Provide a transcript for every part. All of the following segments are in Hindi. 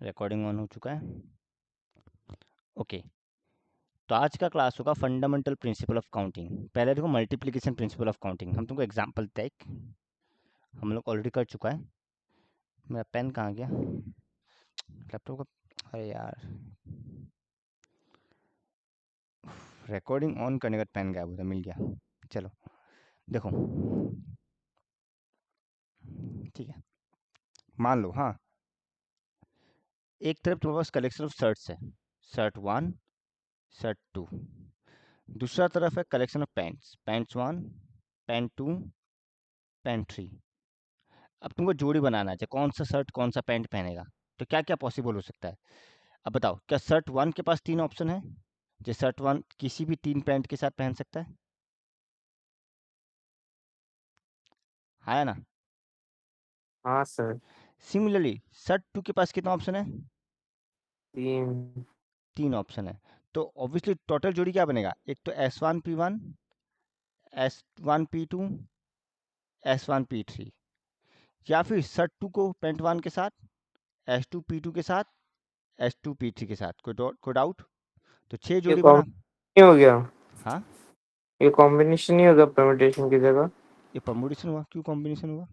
रिकॉर्डिंग ऑन हो चुका है। ओके, तो आज का क्लास होगा फंडामेंटल प्रिंसिपल ऑफ काउंटिंग। पहले देखो मल्टीप्लिकेशन प्रिंसिपल ऑफ काउंटिंग, हम तुमको एग्जांपल देते हैं, हम लोग ऑलरेडी कर चुका है। मेरा पेन कहाँ गया लैपटॉप का? अरे यार, रिकॉर्डिंग ऑन करने का पेन गायब हो था, मिल गया। चलो देखो, ठीक है, मान लो हाँ, एक तरफ तुम्हारे पास कलेक्शन ऑफ शर्ट्स है, शर्ट 1, शर्ट 2। दूसरा तरफ है collection of pants, pants 1, pant 2, pant 3। अब तुमको जोड़ी बनाना है, कौन सा शर्ट कौन सा पैंट पहनेगा। तो क्या क्या पॉसिबल हो सकता है, अब बताओ। क्या शर्ट 1 के पास 3 ऑप्शन है, जो शर्ट 1 किसी भी 3 पैंट के साथ पहन सकता है? हाँ या ना? हाँ सर। सिमिलरली शर्ट 2 के पास कितना ऑप्शन है? 3। 3 ऑप्शन है। तो ऑब्वियसली टोटल जोड़ी क्या बनेगा, एक तो S1P1, S1P2, S1P3। या फिर शर्ट 2 को पैंट 1 के साथ, S2P2 के साथ, S2P3 के साथ। कोई डाउट? तो 6 ये जोड़ी बना। कॉम्बिनेशन हो गया, हाँ, ये कॉम्बिनेशन नहीं होगा परम्यूटेशन की जगह। ये परमुटेशन हुआ। क्यों कॉम्बिनेशन हुआ?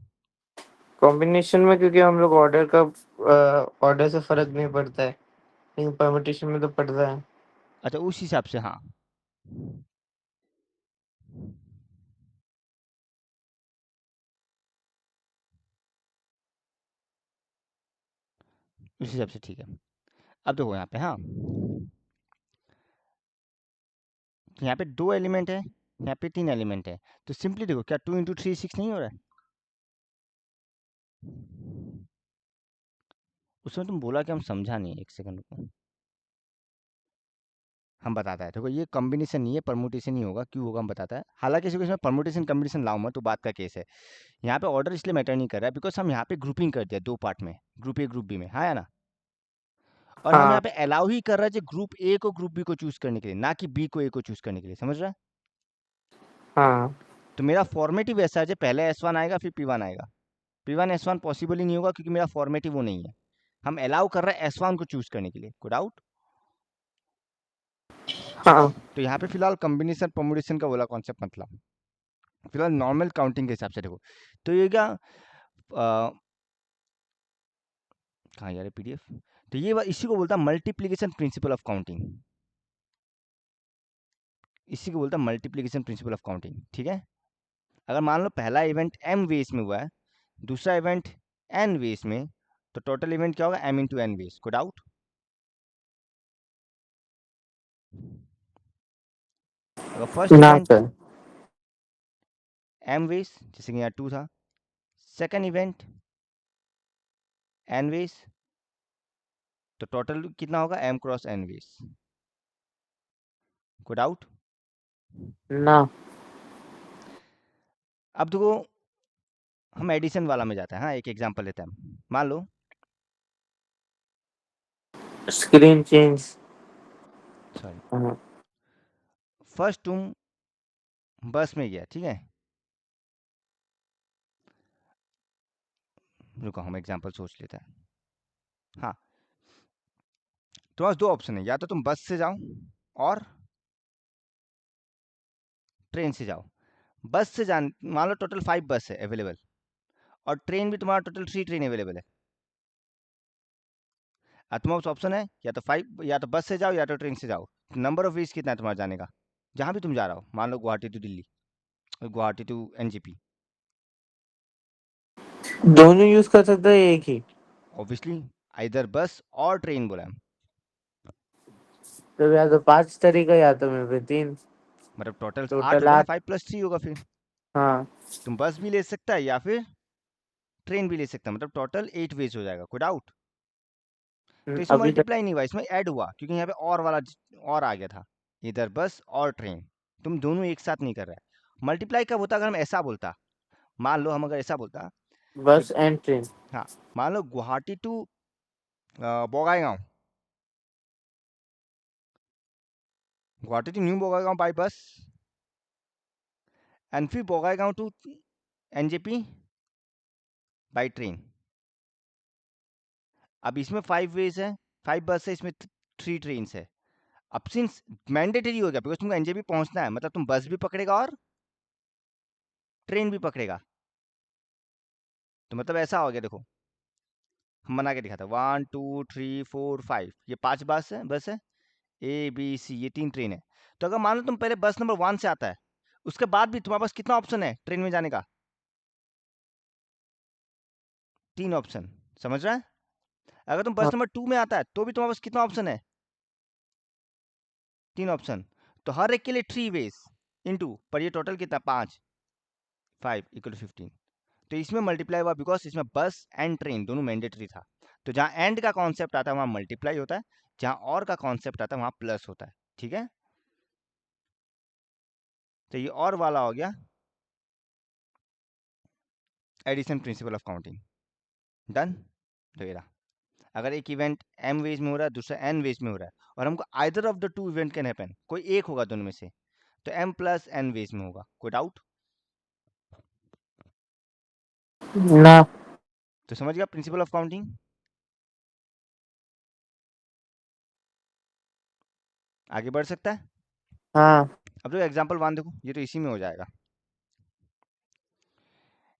कॉम्बिनेशन में क्योंकि हम लोग ऑर्डर का ऑर्डर से फर्क नहीं पड़ता है, लेकिन परम्यूटेशन में तो पड़ता है। अच्छा, उस हिसाब से हाँ, उस हिसाब से ठीक है। अब देखो यहाँ पे, हाँ, यहाँ पे 2 एलिमेंट है, यहाँ पे 3 एलिमेंट है। तो सिंपली देखो, क्या 2 इंटू 3 6 नहीं हो रहा है? उसमें तुम बोला कि हम समझा नहीं, एक सेकंड को हम बताता है। देखो ये कॉम्बिनेशन नहीं है, परमुटेशन ही होगा। क्यों होगा हम बताता है। हालांकि इसमें परमुटेशन कॉम्बिनेशन लाऊं मैं तो बात का केस है। यहाँ पे ऑर्डर इसलिए मैटर नहीं कर रहा है बिकॉज हम यहाँ पे ग्रुपिंग कर दिया 2 पार्ट में, ग्रुप ए ग्रुप बी में, हाँ या ना? और हम हाँ यहाँ पे अलाउ ही कर रहे हैं ग्रुप ए को ग्रुप बी को चूज करने के लिए, ना कि बी को ए को चूज करने के लिए। समझ रहा है? हाँ तो मेरा फॉर्मेटिव ऐसा है, जो पहले S1 आएगा फिर P1 आएगा। P1 S1 पॉसिबल ही नहीं होगा क्योंकि मेरा फॉर्मेटिव वो नहीं है। हम अलाउ कर रहे हैं S1 को चूज करने के लिए। कोई डाउट? हाँ। तो यहाँ पे फिलहाल कॉम्बिनेशन परमुटेशन का बोला कॉन्सेप्ट, मतलब फिलहाल नॉर्मल काउंटिंग के हिसाब से देखो। तो ये क्या कहाँ यार PDF? तो ये इसी को बोलता है मल्टीप्लीकेशन प्रिंसिपल ऑफ काउंटिंग। इसी को बोलता है मल्टीप्लीकेशन प्रिंसिपल ऑफ काउंटिंग। ठीक है, अगर मान लो पहला इवेंट m वेज में हुआ है, दूसरा इवेंट n वेज में, तो टोटल इवेंट क्या होगा, m इंटू n वेज। को डाउट? अगर फर्स्ट ना इवेंट सर। m वेज, जैसे कि यहाँ 2 था, सेकंड इवेंट n वेज, तो टोटल कितना होगा, m क्रॉस n वेज। को डाउट? ना। अब देखो, हम एडिशन वाला में जाते हैं। हाँ, एक एग्जांपल लेते हैं। मान लो स्क्रीन चेंज। सॉरी, हाँ। फर्स्ट तुम बस में गया, ठीक है, रुको हम एग्जांपल सोच लेते हैं। हाँ, तुम्हारे पास 2 ऑप्शन है, या तो तुम बस से जाओ और ट्रेन से जाओ। बस से जान, मान लो टोटल 5 बस है अवेलेबल, और ट्रेन भी तुम्हारा टोटल 3 ट्रेन अवेलेबल है। अब तुम्हारे पास ऑप्शन है, या तो 5, या तो बस से जाओ या तो ट्रेन से जाओ। नंबर ऑफ वेज कितना है तुम्हारा जाने का, जहाँ भी तुम जा रहा हो, मान लो Guwahati to Delhi, Guwahati to NGP। दोनों यूज कर सकते हैं एक ही? ऑब्वियसली इधर बस और ट्रेन बोला है। तो या तो 5 तरीका या तो मेरे पे 3। मतलब टोटल 8 टोटल होगा ना, 8। 5 + 3 होगा फिर। हाँ। तुम बस भी ले सकता है या फिर ट्रेन भी ले सकता है, मतलब टोटल 8 वेज हो जाएगा। कोई डाउट? तो इसमें अभी तक। मल्टीप्लाई नहीं हुआ, इसमें ऐड हुआ, क्योंकि यहाँ पे और वाला और आ गया था, इधर बस और ट्रेन। तुम दोनों एक साथ नहीं कर रहा है। मल्टीप्लाई कब होता, अगर हम ऐसा बोलता, मान लो हम अगर ऐसा बोलता कि, बस एंड ट्रेन। हाँ, मान लो Guwahati to Bongaigaon, Guwahati to new Bongaigaon by bus, and फिर Bongaigaon to NJP by train. अब इसमें 5 वेज है, 5 बस है, इसमें 3 ट्रेन है। अब सिंस मैंडेटरी हो गया बिकॉज तुमको एनजेपी पहुंचना है, मतलब तुम बस भी पकड़ेगा और ट्रेन भी पकड़ेगा। तो मतलब ऐसा हो गया, देखो हम बना के दिखाता, 1 2 3 4 5, ये 5 बस है, ए बी सी, ये 3 ट्रेन है। तो अगर मान लो तुम पहले बस नंबर 1 से आता है, उसके बाद भी तुम्हारे पास कितना ऑप्शन है ट्रेन में जाने का? 3 ऑप्शन। समझ रहा है? अगर तुम हाँ। बस नंबर 2 में आता है तो भी तुम्हारे पास कितना ऑप्शन है? 3 ऑप्शन। तो हर एक के लिए 3 वेज इनटू, पर ये टोटल कितना? 5, 5 इक्वल 15। तो इसमें मल्टीप्लाई हुआ बिकॉज इसमें बस एंड ट्रेन दोनों मैंडेटरी था। तो जहाँ एंड का कॉन्सेप्ट आता है वहां मल्टीप्लाई होता है, जहाँ और का कॉन्सेप्ट आता है वहां प्लस होता है। ठीक है, तो ये और वाला हो गया addition principle of counting. Done. तो ये रहा, अगर एक इवेंट m वेज में हो रहा है, दूसरा n वेज में हो रहा है, और हमको either of the two event can happen, कोई एक होगा दोनों में से, तो m प्लस n वेज में होगा। कोई डाउट? ना। तो समझ गया प्रिंसिपल ऑफ काउंटिंग। आगे बढ़ सकता है। हाँ। अब तो एग्जांपल 1 देखो, ये तो इसी में हो जाएगा।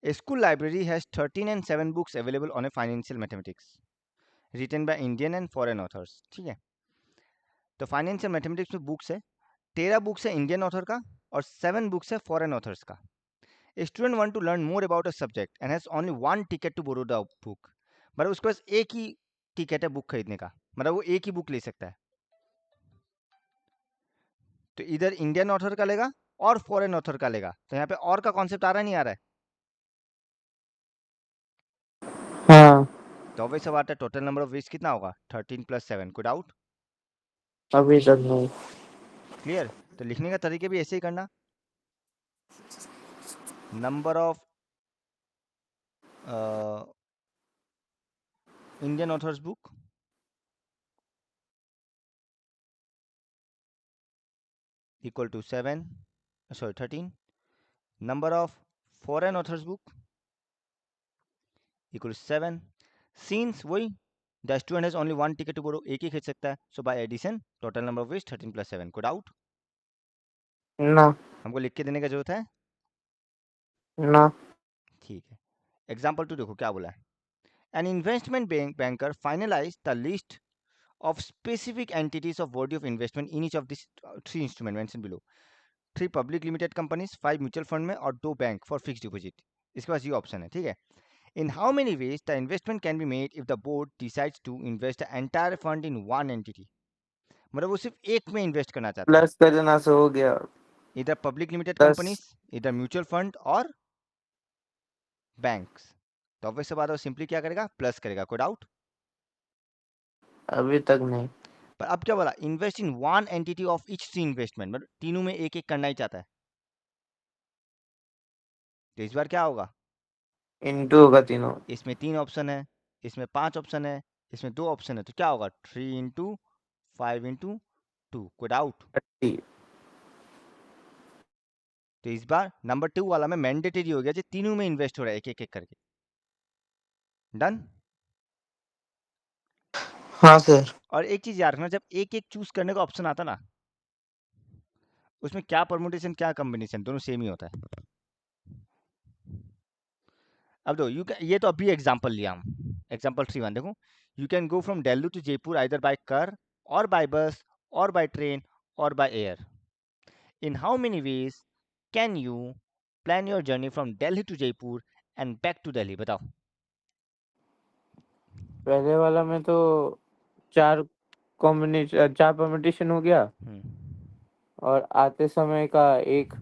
A school library has 13 and 7 books available on a financial mathematics written by Indian and foreign authors। ठीक है, तो फाइनेंशियल मैथमेटिक्स में बुक्स है, 13 बुक्स है इंडियन ऑथर का और 7 बुक्स है फॉरेन ऑथर्स का। A student want to learn more about a subject and has only one ticket to borrow the book। मतलब उसके पास एक ही टिकट है बुक खरीदने का, मतलब वो एक ही बुक ले सकता है। तो इधर इंडियन ऑथर का लेगा और फॉरेन ऑथर का लेगा। तो यहाँ पे और का कॉन्सेप्ट आ रहा है, नहीं आ रहा है? हाँ। तो ऑब्वियस सा बात है, टोटल नंबर ऑफ वेज कितना होगा? 13 प्लस 7। कोई डाउट? अभी तक नहीं। क्लियर? तो लिखने का तरीके भी ऐसे ही करना, number of Indian authors book equal to 7, sorry 13, number of foreign authors book equal 7। Since वही, the student has only one ticket to borrow, एक ही खरीद सकता है, so by addition total number of ways 13 plus 7। कोई डाउट? ना। हमको लिख के देने का जरूरत है? ना। ठीक है, एग्जाम्पल 2 देखो क्या बोला है। An investment banker finalize the list of specific entities of worthy of investment in each of these three instruments mentioned below। 3 public limited companies, 5 mutual fund में और 2 बैंक फॉर फिक्स डिपॉजिट। इसके पास ये ऑप्शन है। ठीक है, in how many ways the investment can be made if the board decides to invest the entire fund in one entity. मतलब वो सिर्फ एक में इन्वेस्ट करना चाहता है, प्लस करना से हो गया। इधर पब्लिक लिमिटेड 10। कंपनीज, इधर म्यूचुअल फंड और बैंक्स। तो ऑब्वियस सी बात है, सिंपली क्या करेगा? प्लस करेगा। कोई डाउट? अभी तक नहीं। पर अब क्या बोला? Invest in one entity of each three investment, मतलब तीनों में एक एक करना ही चाहता है। तो इस बार क्या होगा? इंटू होगा तीनों। इसमें 3 ऑप्शन है, इसमें 5 ऑप्शन है, इसमें 2 ऑप्शन है, तो क्या होगा? 3 इंटू 5 इंटू 2। कोई डाउट? 30। तो इस बार नंबर 2 वाला में मैंडेटरी हो गया, जो तीनों में इन्वेस्ट हो रहा है एक एक एक करके। डन। हाँ सर। और एक चीज याद रखना, जब एक एक चूज करने का ऑप्शन आता ना, उसमें क्या परमुटेशन क्या कॉम्बिनेशन दोनों सेम ही होता है। अब दो ये तो अभी एग्जांपल लिया हम, एग्जांपल 3 1 देखो। You can go from Delhi to Jaipur either by car or by bus or by train or by air. In how many ways can you plan your journey from Delhi to Jaipur and back to Delhi? बताओ। पहले वाला में तो 4 कॉम्बिनेशन, 4 परम्यूटेशन हो गया। और आते समय का 1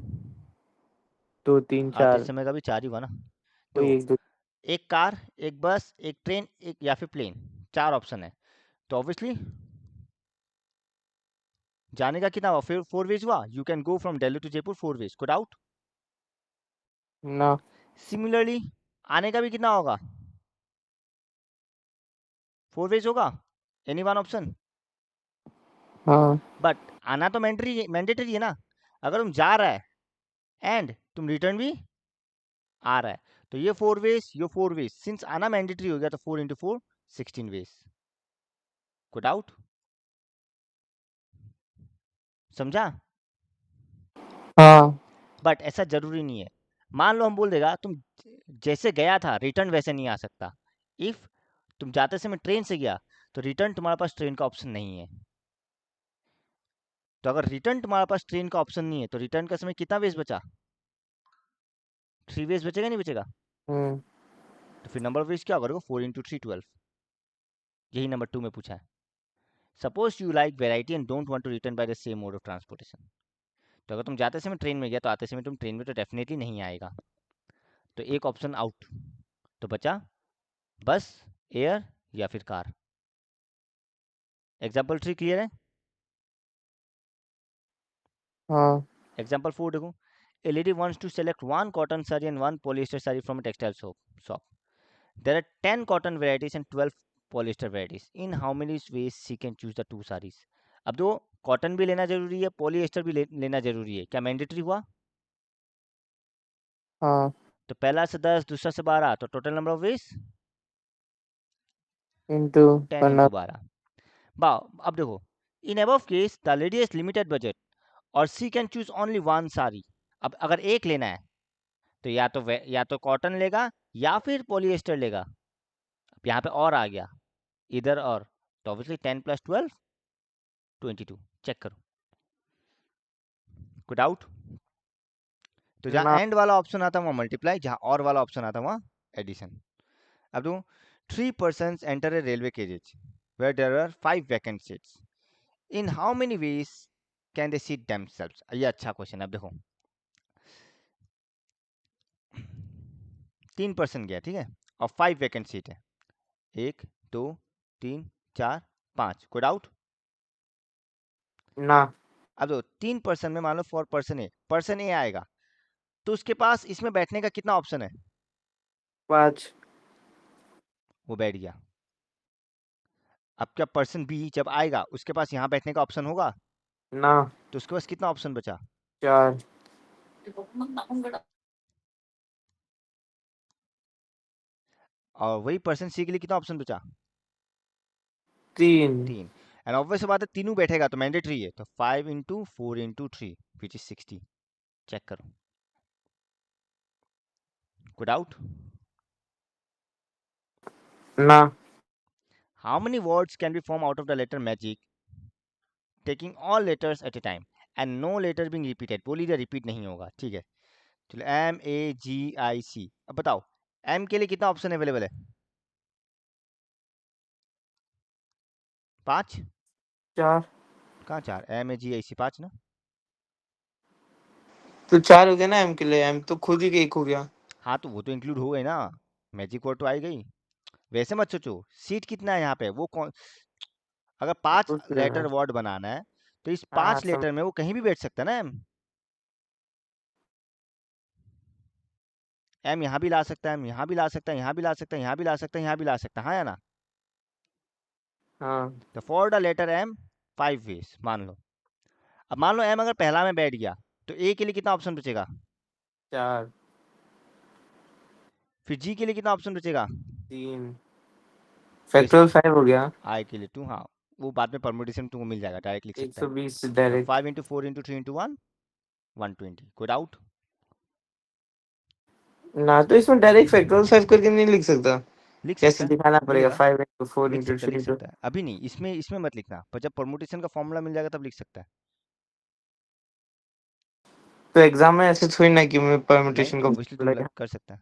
2 3 आते 4। समय का भी 4 ही हुआ ना। कोई देखो, 1 2। एक कार, एक बस, एक ट्रेन, एक या फिर प्लेन, 4 ऑप्शन है। तो ऑब्वियसली जाने का कितना हुआ? फिर 4 वेज हुआ। You can go from Delhi to Jaipur 4 ways. कोई डाउट? ना। सिमिलरली आने का भी कितना होगा? 4 वेज होगा। Any one option? हाँ। बट आना तो मैंडेटरी है ना। अगर तुम जा रहा है एंड तुम रिटर्न भी आ रहा है, तो ये 4 वेज, ये 4 वेज, सिंस आना मैंडेटरी हो गया तो 4 इंटू 4 16 वेज। कोई डाउट? समझा? हाँ। बट ऐसा जरूरी नहीं है। मान लो हम बोल देगा तुम जैसे गया था रिटर्न वैसे नहीं आ सकता। इफ तुम जाते समय ट्रेन से गया तो रिटर्न तुम्हारे पास ट्रेन का ऑप्शन नहीं है। तो अगर रिटर्न तुम्हारे पास ट्रेन का ऑप्शन नहीं है तो रिटर्न का समय कितना वेज बचा? 3 वेज बचेगा नहीं बचेगा? हम्म। तो फिर नंबर ऑफ वेज क्या होगा? 4 इंटू 3 12। यही नंबर 2 में पूछा है। Suppose you like variety and don't want to return by the same mode of transportation. तो अगर तुम जाते समय ट्रेन में गया तो आते समय तुम ट्रेन में तो डेफिनेटली नहीं आएगा। तो एक ऑप्शन आउट। तो बचा बस, एयर या फिर कार। एग्जाम्पल 3 क्लियर है? हाँ। एग्जाम्पल 4 देखो। A lady wants to select one cotton saree and one polyester saree from a textile shop. There are 10 cotton varieties and 12 polyester varieties. In how many ways she can choose the two sarees? अब दो कॉटन भी लेना जरूरी है, पॉलीएस्टर भी लेना जरूरी है। क्या मैंडेटरी हुआ? हाँ। तो पहला से 10, दूसरा से 12, तो total number of ways into 10 करना। इंटू 12। अब देखो, in above case the lady has limited budget और she can choose only one sari. अब अगर एक लेना है तो या तो कॉटन लेगा या फिर पॉलीएस्टर लेगा। अब यहाँ पे और आ गया, इधर और, तो ऑब्वियसली 10 + 12 22। चेक करो, कोई डाउट? तो ना। जहाँ एंड वाला ऑप्शन आता है वहाँ मल्टीप्लाई, जहाँ और वाला ऑप्शन आता है वहाँ एडिशन। अब देखो, 3 persons enter a railway carriage where there are 5 vacant seats. In how many ways can they seat themselves? ये अच्छा क्वेश्चन है। अब देखो, 3 पर्सन गया, ठीक है, और 5 वैकेंट सीट है। 1 2 3 4 5। कोई डाउट? ना। अब दो 3 पर्सन में मान लो फॉर पर्सन ए आएगा तो उसके पास इसमें बैठने का कितना ऑप्शन है? 5। वो बैठ गया। अब क्या पर्सन बी जब आएगा उसके पास यहाँ बैठने का ऑप्शन होगा? ना। तो उसके पास कितना ऑप्शन बचा? 4। और वही पर्सन सी के लिए कितना ऑप्शन बचा? 3। 3। एंड ऑब्वियस बात है तीनों बैठेगा तो मैंडेटरी है, तो 5 into 4 into 3 which is 60। Check करो, कोई डाउट? ना। How many words can be form out of the letter magic taking all letters at a time and no letter being repeated? बोल लीजिए रिपीट नहीं होगा, ठीक है। चलो MAGIC। अब बताओ एम के लिए कितना ऑप्शन अवेलेबल है? 5। 4 कहाँ 4? MAGIC 5 ना। तो 4 हो गया ना एम के लिए, एम तो खुद ही एक हो गया। हाँ तो वो तो इंक्लूड हो गई ना, मैजिक वर्ड तो आई गई। वैसे मत सोचो सीट कितना है यहाँ पे, वो कौन, अगर 5 पूछ रहे लेटर हैं। वर्ड बनाना है तो इस हाँ हाँ 5 सब। लेटर में वो कहीं भी बैठ सकता है ना। एम एम यहाँ भी ला सकता है, एम यहाँ भी ला सकता है, यहाँ भी ला सकता है, यहाँ भी ला सकता है, यहाँ भी ला सकता है, हाँ या ना? हाँ। तो for the letter M 5 ways मान लो। अब मान लो एम अगर पहला में बैठ गया तो ए के लिए कितना ऑप्शन बचेगा? 4। फिर जी के लिए कितना ऑप्शन बचेगा? 3। तो इस फैक्टोरियल 5 हो गया। आई के लिए 2, हाँ, वो बाद में परमुटेशन तुमको मिल जाएगा, डायरेक्ट लिख सकता है। 120 तो डायरेक्ट। 5 into 4 into 3 into 1 120। कोई डाउट? ना तो इसमें डायरेक्ट फैक्टोरियल 5 करके नहीं लिख सकता। लिख सकता कैसे है, दिखाना पड़ेगा? मिलेगा। 5 इंटू 4 लिख इंटू सकता है, 3 लिख इंटू। सकता है, अभी नहीं, इसमें मत लिखना, पर जब परमुटेशन का फॉर्मूला मिल जाएगा तब लिख सकता है। तो एग्जाम में ऐसे थोड़ी ना कि मैं नहीं परम्यूटेशन का ऑब्वियसली तुम formula- कर सकता है,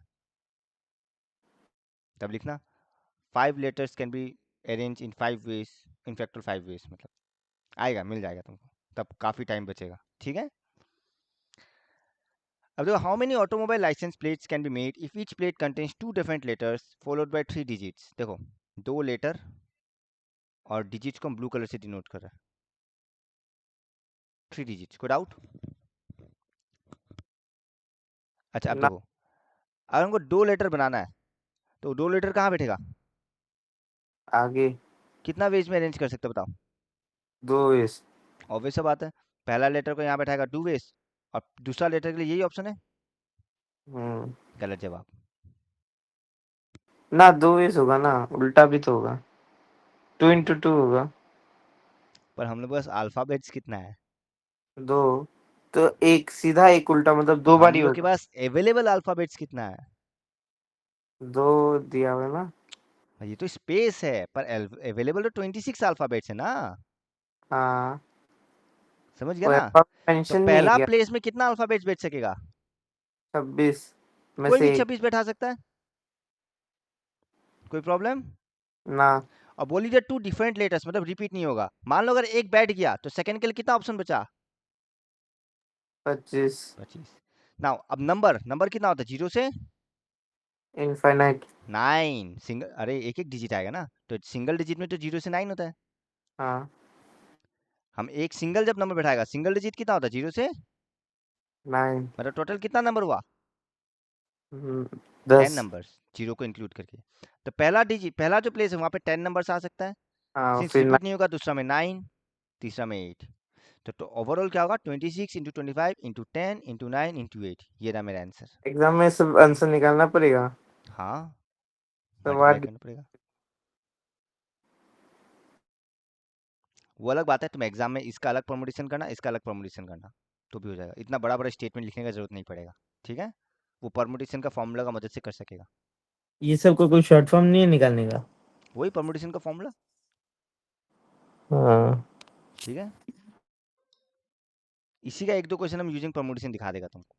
तब लिखना 5 letters can be arrange in 5 ways, in factor 5 ways, मतलब आएगा, मिल जाएगा तुमको, तब काफ़ी टाइम बचेगा, ठीक है। अब देखो, how many automobile license plates can be made if each plate contains 2 different letters followed by 3 digits? देखो 2 लेटर और डिजिट्स को हम ब्लू कलर से डिनोट कर रहे हैं, 3 डिजिट्स। कोई डाउट? अच्छा अब ना। देखो, अगर हमको 2 लेटर बनाना है तो 2 लेटर कहाँ बैठेगा? आगे कितना वेज में अरेंज कर सकते हो बताओ? 2 इस। ऑब्वियस सा बात है, पहला लेटर को यहाँ बैठाएगा 2 वेज और दूसरा लेटर के लिए यही ऑप्शन है। हम्म। गलत जवाब। ना 2 होगा ना, उल्टा भी तो होगा, 2 into 2 होगा। पर हम लोग के पास अल्फाबेट्स कितना है? 2, तो एक सीधा एक उल्टा, मतलब 2 बार हम ही लोग के होगा। पास अवेलेबल अल्फाबेट्स कितना है? 2 दिया हुआ है ना। ये तो स्पेस है, पर अवेलेबल तो 26 अल्फाबेट्स है ना। हाँ, समझ गया वो ना? तो मेंशन नहीं पहला किया। प्लेस में कितना अल्फाबेट्स बैठ सकेगा? 26 में कोई भी से एक। 26 बैठा सकता है। कोई प्रॉब्लम? ना। और बोल लीजिए टू डिफरेंट लेटर्स, मतलब रिपीट नहीं होगा। मान लो अगर एक बैठ गया तो सेकंड के लिए कितना ऑप्शन बचा? 25। 25। नाउ अब नंबर नंबर कितना होता है 0 से इनफाइनाइट। 9? सिंगल, अरे एक एक डिजिट आएगा ना, तो सिंगल डिजिट में तो 0 से 9 होता है। हाँ। हम एक सिंगल जब नंबर बैठाएगा, सिंगल डिजिट कितना होता है 0 से, 9। मतलब टोटल कितना नंबर हुआ? 10 10। नंबर्स, 0 को इंक्लूड करके। तो पहला डिजिट, पहला जो प्लेस है वहां पे 10 नंबर्स आ सकता है। हाँ, सिंस फिर रिपीट नहीं होगा, दूसरा में 9, तीसरा में 8। तो ओवरऑल क्या होगा? 26 इंटू 25 इंटू 10 इंटू 9 इंटू 8। ये रहा मेरा आंसर। एग्जाम में सब आंसर निकालना पड़ेगा। हाँ, तो मल्टीप्लाई करना पड़ेगा। वो अलग बात है, तुम एग्जाम में इसका अलग परमुटेशन करना, इसका अलग परमुटेशन करना, तो भी हो जाएगा। इतना बड़ा बड़ा स्टेटमेंट लिखने का जरूरत नहीं पड़ेगा। ठीक है, वो परमुटेशन का फॉर्मूला का मदद से कर सकेगा। ये सब को कोई शॉर्ट फॉर्म नहीं है निकालने का? वही परमुटेशन का फॉर्मूला। हाँ। ठीक है, इसी का एक दो क्वेश्चन हम यूजिंग परमुटेशन दिखा देगा तुमको।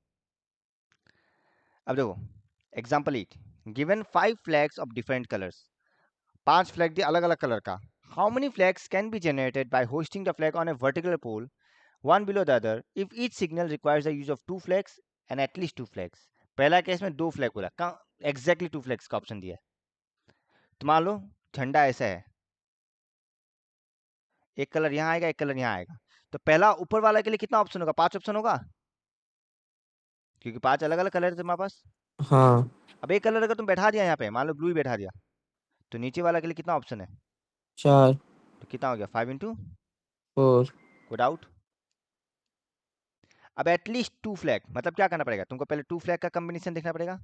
अब देखो, example 8, given 5 flags of different colours. 5 flag दिए अलग अलग कलर का। How many flags can be generated by hosting the flag on a vertical pole one below the other if each signal requires the use of 2 flags and at least 2 flags? पहला केस में 2 फ्लैग बोला, कहाँ एग्जैक्टली 2 फ्लैग्स का ऑप्शन दिया है। तो मान लो झंडा ऐसा है, एक कलर यहाँ आएगा, एक कलर यहाँ आएगा। तो पहला ऊपर वाला के लिए कितना ऑप्शन होगा? 5 ऑप्शन होगा, क्योंकि 5 अलग अलग कलर है तुम्हारे पास। हाँ। अब एक कलर अगर तुम बैठा दिया यहाँ पे, मान लो ब्लू ही बैठा दिया, तो नीचे वाला के लिए कितना ऑप्शन है? 4। तो कितना हो गया? 5 इंटू 4। को डाउट। अब एटलीस्ट 2 फ्लैग मतलब क्या करना पड़ेगा तुमको? पहले 2 फ्लैग का कॉम्बिनेशन देखना पड़ेगा,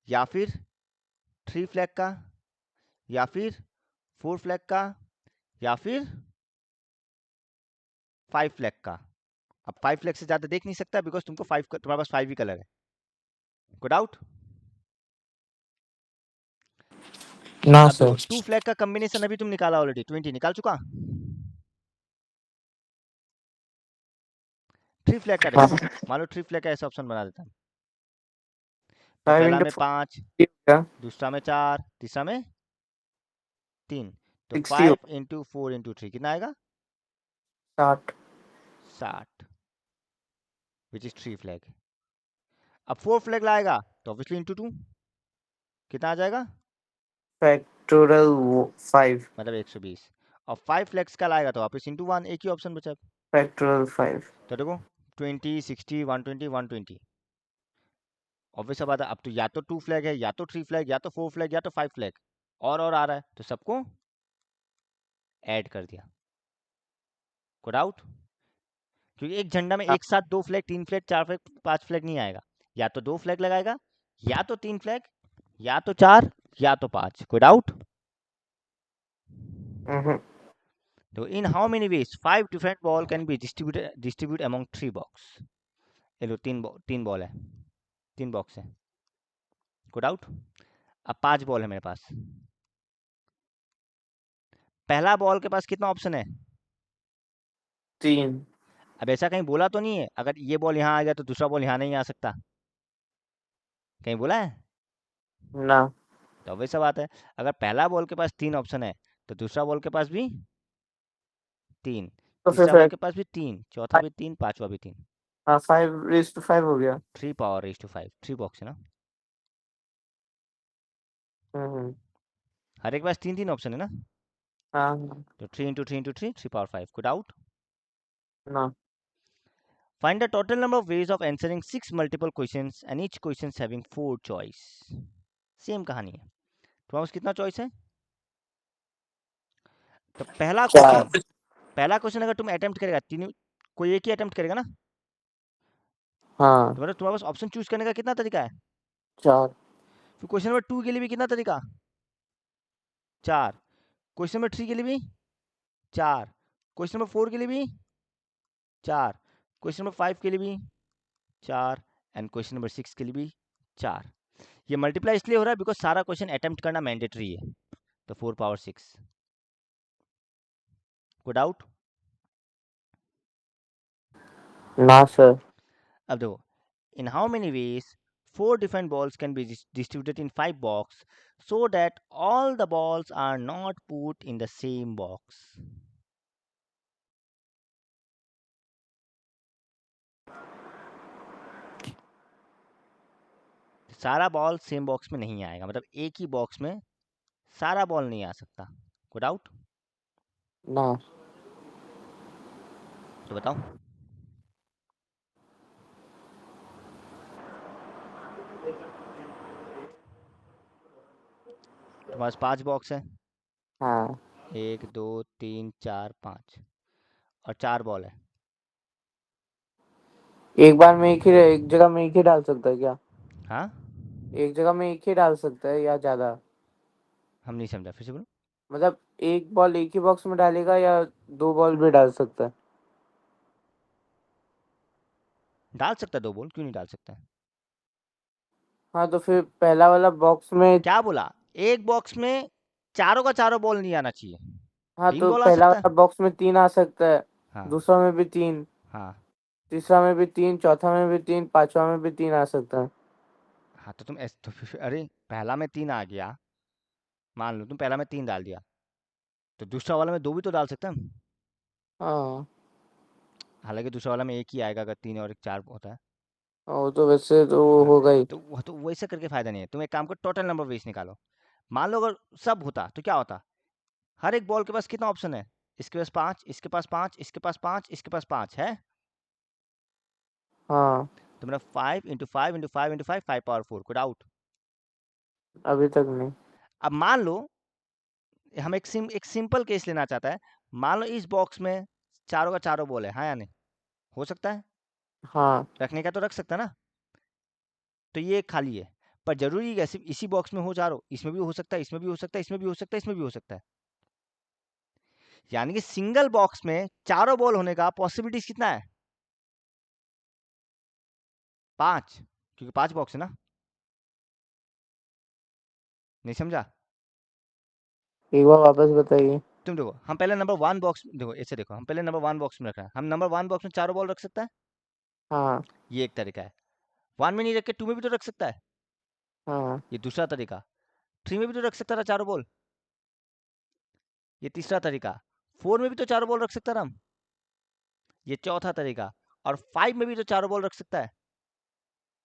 या फिर 3 फ्लैग का, या फिर 4 फ्लैग का, या फिर 5 फ्लैग का। अब 5 फ्लैग से ज्यादा देख नहीं सकता, बिकॉज तुमको 5 तुम्हारे पास 5 ही कलर है। को डाउट? ना अब देखो सर। 2 फ्लैग का कॉम्बिनेशन अभी तुम निकाला ऑलरेडी, 20 निकाल चुका। 3 फ्लैग का देखो, हाँ। मान लो 3 फ्लैग का ऐसा ऑप्शन बना देता हूँ। तो 5 पहला इंटू में 5, 4 दूसरा में 4, तीसरा में 3। तो 60 5 होगा। इंटू 4 इंटू 3 कितना आएगा? 60। 60, विच इज 3 फ्लैग। अब 4 फ्लैग लाएगा तो ऑब्वियसली इंटू 2 कितना आ जाएगा? फैक्टोरियल 5। मतलब 120। और 5 फ्लैग्स का लाएगा तो वापस इंटू 1, एक ही ऑप्शन बचा। फैक्टोरियल 5। तो देखो 20, 60, 120, 120। ऑब्वियस बात है, अब तो या तो 2 फ्लैग है, या तो 3 फ्लैग, या तो 4 फ्लैग, या तो 5 फ्लैग, और आ रहा है, तो सबको ऐड कर दिया। को डाउट? क्योंकि एक झंडा में एक साथ 2 फ्लैग, 3 फ्लैग, 4 फ्लैग, 5 फ्लैग नहीं आएगा। या तो 2 फ्लैग लगाएगा, या तो 3 फ्लैग, या तो 4, या तो 5। कोई डाउट? तो इन how many veg 5 different ball can be distribute among 3 box? ये लो 3 बॉल है, 3 बॉक्स है। को डाउट? अब 5 बॉल है मेरे पास। पहला बॉल के पास कितना ऑप्शन है? 3। अब ऐसा कहीं बोला तो नहीं है अगर ये बॉल यहाँ आ गया तो दूसरा बॉल यहाँ नहीं आ सकता? कहीं बोला है? ना। तो वैसा बात है, अगर पहला बॉल के पास 3 ऑप्शन है, तो दूसरा बॉल के पास भी 3, तो फिर तीसरा बॉल के पास भी 3, चौथा भी 3, पांचवा भी 3। हाँ, 5:5 हो गया। 3 पावर रेज टू 5, 3 बॉक्स है ना, हम्म। हर एक के पास 3 ऑप्शन है ना। हाँ। तो 3 इंटू 3 इंटू 3, 3 पावर 5। कोई डाउट? ना। Find the total number of ways of answering 6 multiple questions and each question having 4 choice. Same कहानी है, तुम्हारे पास कितना चॉइस है? तो पहला क्वेश्चन, 4। अगर तुम अटेम्प्ट करेगा, तीनों कोई एक ही अटेम्प्ट करेगा ना, हाँ। तो मतलब तुम्हारे पास ऑप्शन चूज करने का कितना तरीका है? 4। फिर क्वेश्चन नंबर 2 के लिए भी कितना तरीका? 4, क्वेश्चन नंबर 3 के लिए भी 4, क्वेश्चन नंबर 4 के लिए भी 4, क्वेश्चन नंबर 5 के लिए भी 4 एंड क्वेश्चन नंबर 6 के लिए भी 4। ये मल्टीप्लाई इसलिए हो रहा है बिकॉज सारा क्वेश्चन अटेम्प्ट करना मैंडेटरी है, तो 4 पावर 6। कोई डाउट? ना सर। अब देखो, in how many ways 4 different balls can be distributed in 5 box so that all the balls are not put in the same box? सारा बॉल सेम बॉक्स में नहीं आएगा, मतलब एक ही बॉक्स में सारा बॉल नहीं आ सकता। कोई डाउट? ना। तो बताओ। तुम्हारे पास 5 बॉक्स है, हाँ, 1 2 3 4 5, और 4 बॉल है। एक बार में एक जगह में एक ही डाल सकता है क्या? हाँ, एक जगह में एक ही डाल सकता है या ज्यादा? हम नहीं समझा, फिर से बोलो। मतलब एक बॉल एक ही बॉक्स में डालेगा या दो बॉल भी डाल सकता है? डाल सकता है 2 बॉल, क्यों नहीं डाल सकता है? हाँ, तो फिर पहला वाला बॉक्स में। क्या बोला? एक बॉक्स में चारों का चारों बॉल नहीं आना चाहिए, हाँ, 3 तो बॉल आ पहला सकता वाला है। बॉक्स में 3 आ सकता है, हाँ दूसरा में भी 3, हाँ तीसरा में भी 3, चौथा में भी 3, पांचवा में भी 3 आ सकता है। हाँ, तो तुम तो फिर अरे पहला में 3 आ गया, मान लो तुम पहला में 3 डाल दिया, तो दूसरा वाला में 2 भी तो डाल सकते हैं हम। हाँ, हालांकि दूसरा वाला में एक ही आएगा अगर 3 और एक 4 होता है। वो तो वैसे तो वो हाँ, होगा ही। तो वैसे करके फायदा नहीं है। तुम एक काम करो, टोटल नंबर ऑफ वेज निकालो। मान लो अगर सब होता तो क्या होता? हर एक बॉल के पास कितना ऑप्शन है? इसके पास 5, इसके पास 5, इसके पास 5, इसके पास 5 है। हाँ, तो मेरा 5 इंटू 5 इंटू 5 इंटू 5, 5 पावर 4। कोई डाउट? अभी तक नहीं। अब मान लो हम एक सिंपल केस लेना चाहता है। मान लो इस बॉक्स में चारों का चारों बॉल है, हाँ या नहीं? हो सकता है, हाँ, रखने का तो रख सकता है ना। तो ये खाली है, पर जरूरी है सिर्फ इसी बॉक्स में हो चारों? इसमें भी हो सकता है, इसमें भी हो सकता है, इसमें भी हो सकता है, इसमें भी हो सकता है। यानी कि सिंगल बॉक्स में चारों बॉल होने का पॉसिबिलिटीज कितना है? 5, क्योंकि 5 बॉक्स है ना। नहीं समझा? एक बार वापस बताइए। तुम देखो, हम पहले नंबर 1 बॉक्स देखो, ऐसे देखो, हम पहले नंबर 1 बॉक्स में रख रहे हैं। हम नंबर 1 बॉक्स में चारों बॉल रख सकता है, हाँ, ये एक तरीका है। 1 में नहीं रख के 2 में भी तो रख सकता है, हाँ, ये दूसरा तरीका। 3 में भी तो रख सकता था चारों बॉल, ये तीसरा तरीका। 4 में भी तो चारों बॉल रख सकता था हम, ये चौथा तरीका। और 5 में भी तो चारों बॉल रख सकता है,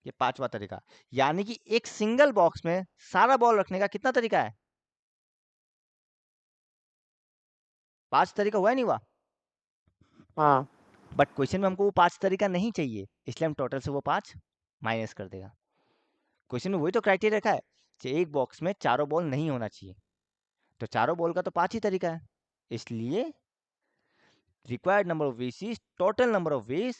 ये पांचवा तरीका। यानी कि एक सिंगल बॉक्स में सारा बॉल रखने का कितना तरीका है? 5 तरीका हुआ, नहीं हुआ? हाँ, बट क्वेश्चन में हमको वो 5 तरीका नहीं चाहिए, इसलिए हम टोटल से वो 5 माइनस कर देगा। क्वेश्चन में वही तो क्राइटेरिया रखा है कि एक बॉक्स में चारों बॉल नहीं होना चाहिए, तो चारों बॉल का तो 5 ही तरीका है। इसलिए required number of ways is total number of ways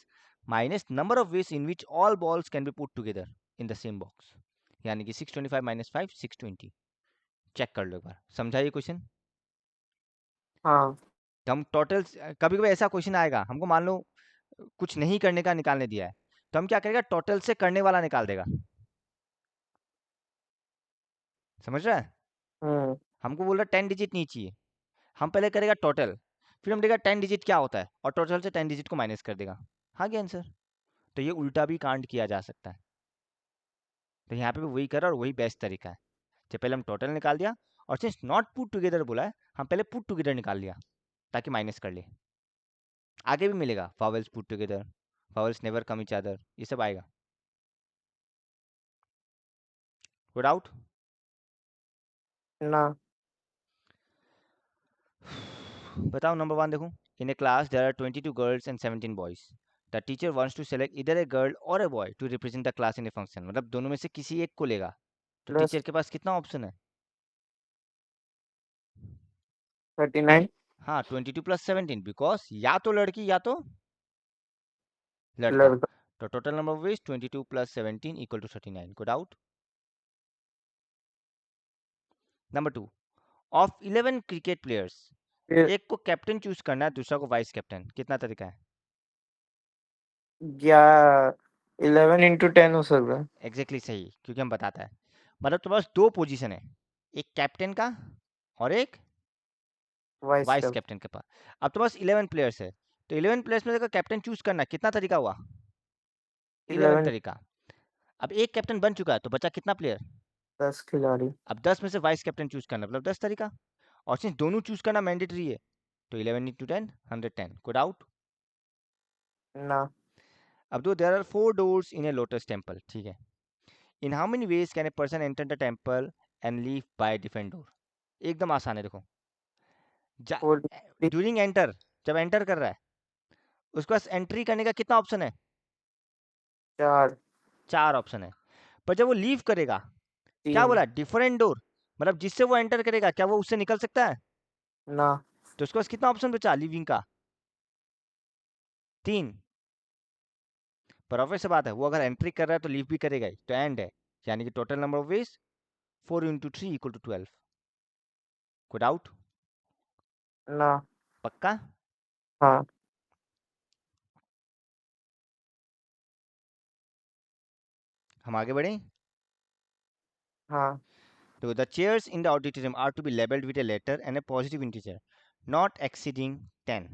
minus number of ways in which all balls can be put together in the same box। यानी कि 625 minus 5 620। चेक कर लो एक बार, समझा ये क्वेश्चन? हाँ, हम टोटल, कभी कभी ऐसा क्वेश्चन आएगा, हमको मान लो कुछ नहीं करने का निकालने दिया है, तो हम क्या करेगा, टोटल से करने वाला निकाल देगा। समझ रहा है? हम्म, हमको बोल रहा 10 डिजिट नहीं चाहिए, हम पहले करेगा टोटल, फिर हम देखेगा 10 डिजिट क्या होता है, और टोटल से 10 डिजिट को माइनस कर देगा। हाँ गया आंसर। तो ये उल्टा भी कांड किया जा सकता है, तो यहाँ पे भी वही करा और वही बेस्ट तरीका है। जब पहले हम टोटल निकाल दिया, और सिंस नॉट पुट टुगेदर बोला है, हम पहले पुट टुगेदर निकाल लिया ताकि माइनस कर ले। आगे भी मिलेगा, vowels put together, vowels never come each other, ये सब आएगा। कोई डाउट? ना। बताओ नंबर 1 देखो। In a class there are 22 girls and 17 boys. The teacher wants to select इधर ए गर्ल और a boy to represent the class in a function. मतलब दोनों में से किसी एक को लेगा, तो प्लस टीचर के पास कितना ऑप्शन है? 39। हाँ, 22 प्लस 17, बिकॉज या तो लड़की या तो लड़का। लड़का। तो total number of ways 22 plus 17 equal to 39। को doubt? Number 2, of 11 cricket players, फिर एक को कैप्टन चूज करना है, दूसरा को वाइस कैप्टन, कितना तरीका है? या 11 into 10 हो सकता है। एग्जैक्टली सही, क्योंकि हम बताता है, मतलब तुम्हारे पास दो पोजीशन है, एक कैप्टन का और एक वाइस वाइस कैप्टन। कैप्टन के पास। अब तुम्हारे पास 11 प्लेयर्स है, तो 11 प्लेयर्स में से कैप्टन चूज करना, कितना तरीका हुआ? 11 11। तरीका। अब एक कैप्टन बन चुका है, तो बचा कितना प्लेयर? 10 खिलाड़ी। अब 10 में से वाइस कैप्टन चूज करना, मतलब 10 तरीका। और सिंस दोनों चूज करना मैंडेटरी है, तो 11 into 10 110, कोड आउट। ना। अब दो, there are 4 doors in a lotus temple, ठीक है, in how many ways can a person enter the temple and leave by different door? एकदम आसान है, देखो। 4 ड्यूरिंग एंटर, जब एंटर कर रहा है, उसके पास एंट्री करने का कितना ऑप्शन है? 4 4 ऑप्शन है। पर जब वो लीव करेगा, क्या 3 बोला? डिफरेंट डोर, मतलब जिससे वो एंटर करेगा, क्या वो उससे निकल सकता है? ना। तो उसके पास कितना ऑप्शन बचा लिविंग का? 3। पर ऑब्वियस बात है, वो अगर एंट्री कर रहा है तो लीव भी करेगा ही, तो एंड है, यानी कि total number of veg 4 into 3 = 12, code out. ना। पक्का? हाँ। हम आगे बढ़े। हाँ। So the chairs in the auditorium are to be labeled with a letter and a positive integer, not exceeding 10.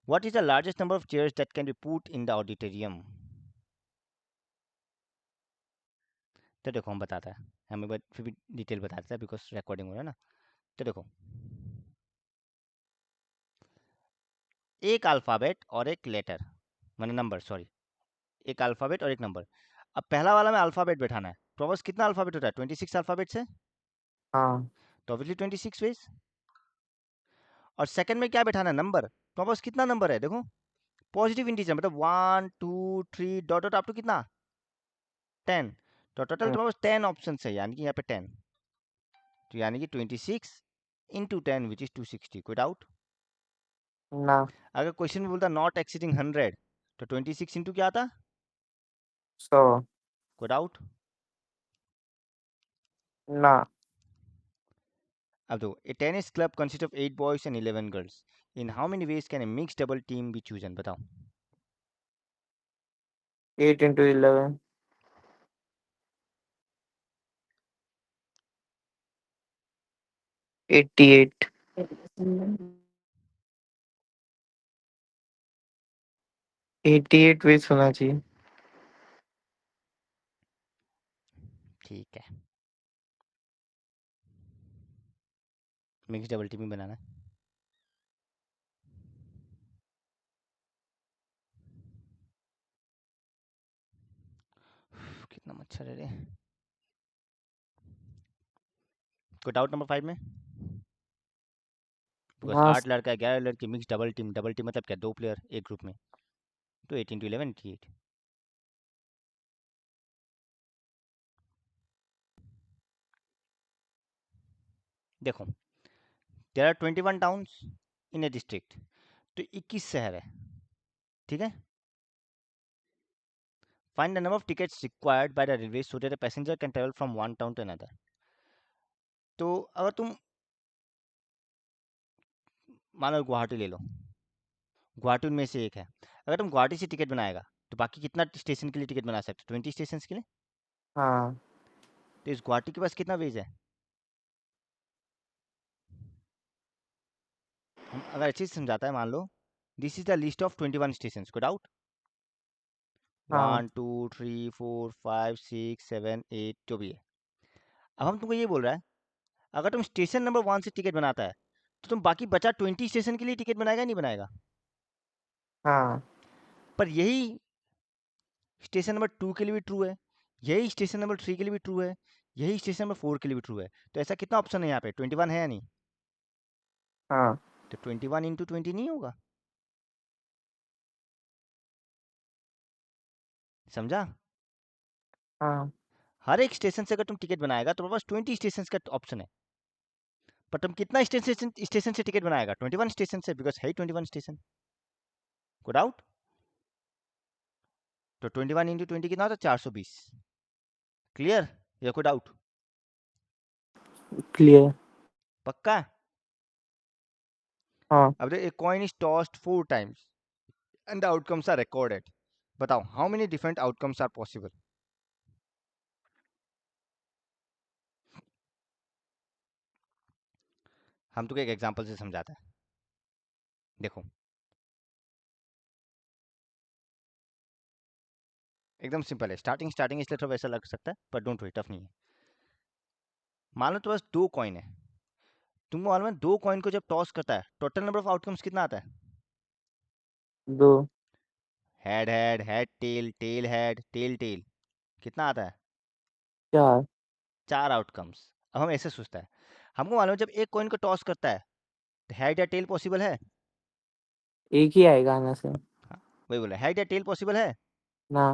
What is the largest number of chairs that can be put in the auditorium? तो देखो हम बताता है, हम एक बार फिर भी डिटेल बताता है, बिकॉज रिकॉर्डिंग हो रहा है ना। तो देखो, एक अल्फ़ाबेट और एक लेटर, मतलब नंबर, सॉरी, एक अल्फ़ाबेट और एक नंबर। अब पहला वाला में अल्फ़ाबेट बैठाना है, तो बस कितना अल्फ़ाबेट होता है? 26 अल्फ़ाबेट्स है, हाँ। तो ऑब्वियसली 26 वेज। और सेकंड में क्या बैठाना है? नंबर, तो बस कितना नंबर है? देखो, पॉजिटिव इंटीजर, मतलब 1 2 3 डॉट डॉट अप टू कितना? 10। तो टोटल हम्म, तुम्हारे पास 10 ऑप्शन है, यानी कि यहाँ पे 10, तो यानी कि 26 into 10 विच इज 260, कोई डाउट? ना। अगर क्वेश्चन में बोलता नॉट एक्सीडिंग 100, तो 26 इंटू क्या आता? 100। कोई डाउट? ना। अब दो, a tennis club consist of 8 boys and 11 girls, in how many ways can a mix double team be chosen? बताओ। 8 into 11। 88। 88 वेज होना चाहिए। ठीक है, मिक्स डबल टीम ही बनाना है। कितना मच्छर है रे। कोई डाउट नंबर 5 में? बिकॉज हाँ। 8 लड़का 11 लड़की, mix double team, double team मतलब क्या? 2 प्लेयर एक ग्रुप में, तो 8 into 11 88। देखो, there are 21 towns in a district, तो 21 शहर है, ठीक है। Find the number of tickets required by the railway so that a passenger can travel from one town to another. तो अगर तुम मान लो गुवाहाटी ले लो, गुवाहाटी उनमें से एक है, अगर तुम गुवाहाटी से टिकट बनाएगा, तो बाकी कितना स्टेशन के लिए टिकट बना सकते हो? 20 स्टेशन के लिए। हाँ। तो इस गुवाहाटी के पास कितना वेज है? हम अगर अच्छे से समझाता है, मान लो this is the list of 21 station, को डाउट, हाँ। 1 2 3 4 5 6 7 8 जो भी है। अब हम तुमको ये बोल रहा है, अगर तुम स्टेशन नंबर 1 से टिकट बनाता है, तो तुम बाकी बचा 20 स्टेशन के लिए टिकट बनाएगा नहीं बनाएगा? हाँ। पर यही स्टेशन नंबर 2 के लिए भी ट्रू है, यही स्टेशन नंबर 3 के लिए भी ट्रू है, यही स्टेशन नंबर 4 के लिए भी ट्रू है। तो ऐसा कितना ऑप्शन है यहाँ पे? 21 है या नहीं? हाँ। तो 21 into 20 नहीं होगा? समझा? हाँ। हर एक स्टेशन से अगर तुम टिकट बनाएगा, तो बस 20 स्टेशन का ऑप्शन है, पर तुम कितना स्टेशन से टिकट बनाएगा? 21 स्टेशन से, बिकॉज है 21 स्टेशन, को डाउट। तो 21 into 20 कितना होता? 420। क्लियर या कोई डाउट? क्लियर। पक्का? हाँ। अब देखो, a coin is tossed 4 times and the outcomes are recorded. बताओ how many different outcomes are possible? हम तुमको एक एग्जांपल से समझाते हैं। देखो, एकदम सिंपल है, स्टार्टिंग स्टार्टिंग इसलिए थोड़ा वैसा लग सकता है, पर डोंट वरी, टफ नहीं है। मान लो तुम्हारे पास 2 कॉइन है, तुमको मालूम है 2 कॉइन को जब टॉस करता है टोटल नंबर ऑफ आउटकम्स कितना आता है? 2। Head head head tail tail head tail tail, कितना आता है? 4। 4 आउटकम्स। अब हम ऐसे सोचता है, हमको मालूम है जब एक कॉइन को टॉस करता है तो हेड या टेल पॉसिबल है? एक ही आएगा आना से। हाँ, वही बोला, हेड या टेल पॉसिबल है? ना।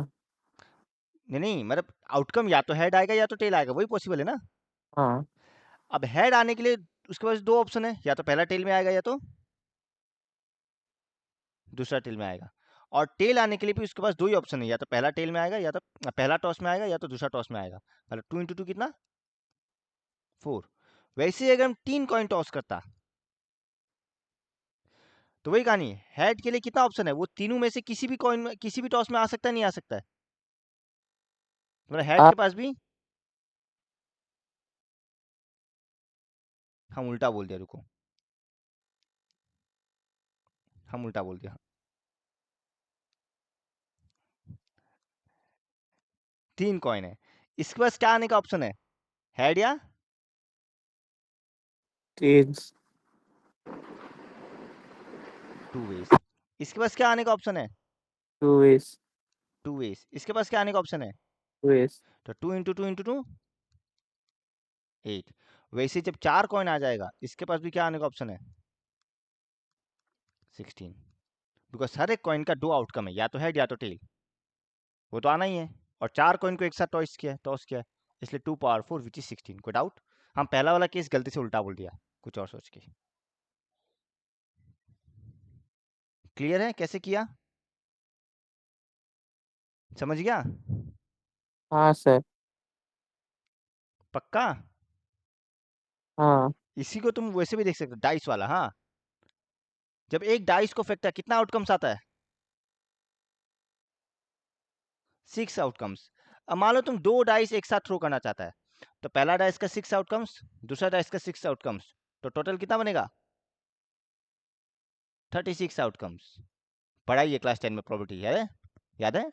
नहीं नहीं, मतलब आउटकम या तो हेड आएगा या तो टेल आएगा, वही पॉसिबल है ना। हाँ। अब हेड आने के लिए उसके पास 2 ऑप्शन है, या तो पहला टेल में आएगा या तो दूसरा टेल में आएगा। और टेल आने के लिए भी उसके पास 2 ही ऑप्शन है, या तो पहला टेल में आएगा या तो पहला टॉस में आएगा या तो दूसरा टॉस में आएगा। मतलब 2 × 2 कितना? 4। वैसे ही अगर हम 3 कॉइन टॉस करता तो वही कहानी है, हेड के लिए कितना ऑप्शन है? वो तीनों में से किसी भी कॉइन में, किसी भी टॉस में आ सकता है, नहीं आ सकता है? मतलब हेड आ, के पास भी, हम उल्टा बोल दिया, रुको, हम उल्टा बोल दिया। 3 कॉइन है, इसके पास क्या आने का ऑप्शन है? हेड या 3। 2 वेज। इसके पास क्या आने का ऑप्शन है? 2 वेज। 2 वेज। इसके पास क्या आने का ऑप्शन है? 2 वेज। तो 2 × 2 × 2 8। वैसे जब 4 कॉइन आ जाएगा इसके पास भी क्या आने का ऑप्शन है? 16। बिकॉज हर एक कॉइन का 2 आउटकम है, या तो हेड या तो टेल, वो तो आना ही है। और 4 कॉइन को एक साथ टॉस किया है, इसलिए 2 × 4 विच इज 16। कोई डाउट? हम पहला वाला केस गलती से उल्टा बोल दिया, कुछ और सोच के। क्लियर है कैसे किया? समझ गया? हाँ सर। पक्का? हाँ। इसी को तुम वैसे भी देख सकते हो, डाइस वाला। हाँ, जब एक डाइस को फेंकता है कितना आउटकम्स आता है? 6 आउटकम्स। अब मान लो तुम 2 डाइस एक साथ थ्रो करना चाहता है, तो पहला डाइस का 6 आउटकम्स, दूसरा डाइस का 6 आउटकम्स, तो टोटल कितना बनेगा? 36 आउटकम्स। पढ़ाई है क्लास 10 में, प्रोबेबिलिटी है, याद है?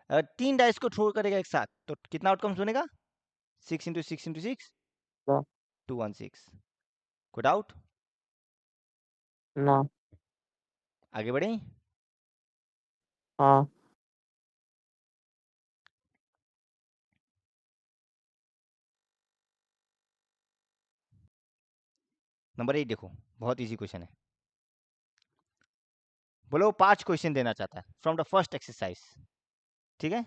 अगर 3 डाइस को थ्रो करेगा एक साथ तो कितना आउटकम्स बनेगा? 6 × 6 × 6, ना। 216। कोई डाउट? ना। आगे बढ़े? हाँ। नंबर 8 देखो, बहुत इजी क्वेश्चन है। बोलो 5 क्वेश्चन देना चाहता है फ्रॉम द फर्स्ट एक्सरसाइज, ठीक है?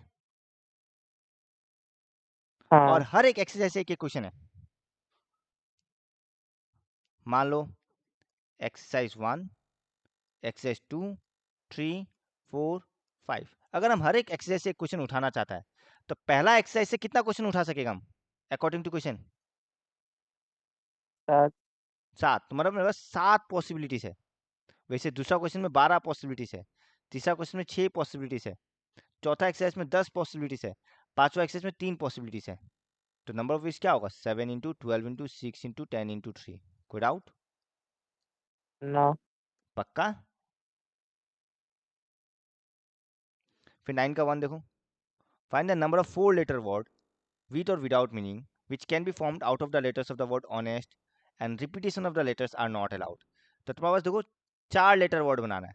और हाँ। हर एक एक्सरसाइज से एक एक क्वेश्चन है। मान लो एक्सरसाइज 1, एक्सरसाइज 2, 3, 4, 5। अगर हम हर एक एक्सरसाइज से एक क्वेश्चन उठाना चाहता है तो पहला एक्सरसाइज से कितना क्वेश्चन उठा सकेगा हम अकॉर्डिंग टू क्वेश्चन? 7। 7। तो मतलब मेरे पास 7 पॉसिबिलिटीज है। वैसे दूसरा क्वेश्चन में 12 पॉसिबिलिटीज है, तीसरा क्वेश्चन में 6 पॉसिबिलिटीज है, चौथा एक्सरसाइज में 10 पॉसिबिलिटीज है, पांचवा एक्सरसाइज में 3 पॉसिबिलिटीज है। तो नंबर ऑफ विच क्या होगा? 7 × 12 × 6 × 10 × 3। कोई डाउट? ना। पक्का? फिर 9 का 1 देखो, find the number of 4 letter word with or without meaning which can be formed out of the letters of the word honest and repetition of the letters are not allowed। तो तुम्हारे पास देखो 4 लेटर वर्ड बनाना है,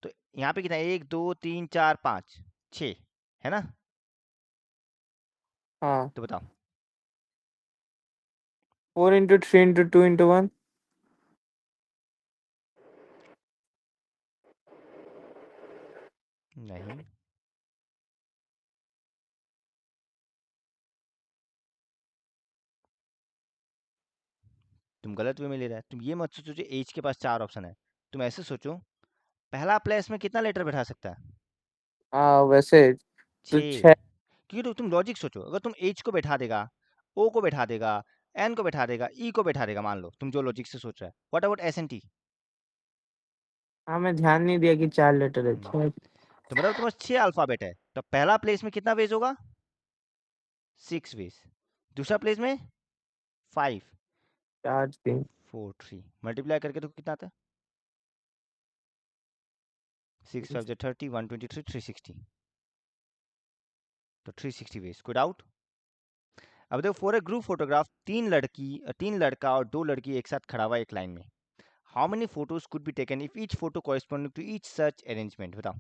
तो यहाँ पे कितना है? 1 2 3 4 5 6 है ना? हाँ। तो बताओ। 4 × 3 × 2 × 1। नहीं, तुम गलत वे में ले रहा है। तुम ये मत सोचो जो एज के पास 4 ऑप्शन है, तुम ऐसे सोचो पहला प्लेस में कितना लेटर बैठा सकता है? हाँ वैसे तो 6। 6। क्योंकि तुम लॉजिक सोचो, अगर तुम एज को बैठा देगा ओ को बैठा देगा, एन को बैठा देगा, ई को बैठा देगा, मान लो तुम जो लॉजिक से सोच रहा है। What about S and T? हाँ, मैं ध्यान नहीं दिया कि 4 लेटर है। तो मतलब तुम्हारे 6 अल्फाबेट है, तो पहला प्लेस में कितना वेज होगा? 6 वेज। दूसरा प्लेस में 5, 4 3 4 3 मल्टीप्लाई करके तो कितना आता है? 6 5 जा 30, 123, 360। तो 360 वेज। कोई डाउट? अब देखो, फॉर ए ग्रुप फोटोग्राफ, 3 लड़का और 2 लड़की एक साथ खड़ा हुआ एक लाइन में। How many photos could be taken if each photo corresponding to each such arrangement? बताओ।